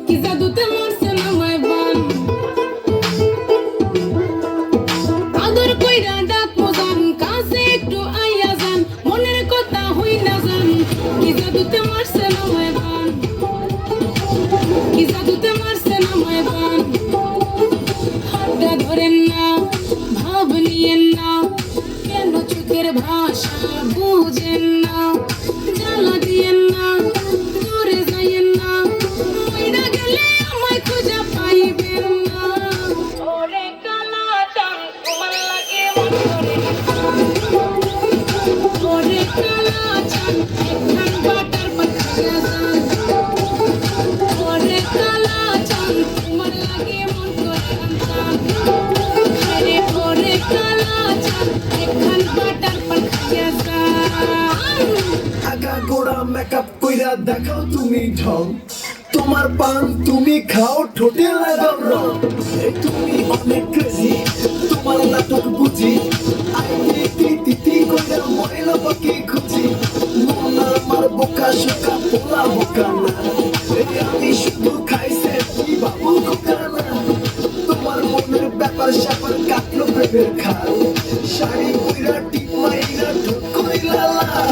কি জাদুতে মারছে আমায় বান আদর কইরা ডাকো জান কাছে একটু আইয়া যান মনের কথা হই না জান কি জাদুতে মারছে আমায় বান কি জাদুতে মারছে আমায় বান হাতটা ধরেন না ভাব নিয়েন না কেন চোখের ভাষা বুঝেন না জ্বালা দিয়েন না দূরে যাইয়েন না মইরা গেলে আমায় খুঁজে পাইবেন না ওরে কালা চান তোমার লাগে মন করে ওরে কালা চান একখান বাটার পাখিয়া যান ওরে কালা চান তোমার লাগে মন করে আনতাম আরে ওরে কালা চান একখান বাটার পাখিয়া যান আগা গোড়া মেকআপ কইরা দেখাও তুমি ঢং তোমার পান তুমি খাও ঠোঁটে লাগাও রং তুমি অনেক ক্রেজি তোমার নাটক বুঝি আইতি তিতি কইরা ময়লা পাখি খুঁজি মন আমার বোকা শোকা পোলা বোকা না আমি শুধু খাইছে তুই বাবু খোকা না তোমার মনের ব্যাপার স্যাপার কাটলো প্রেমের খাল শাড়ি কইরা টিপ মাইরা ঠোক কইলা লাল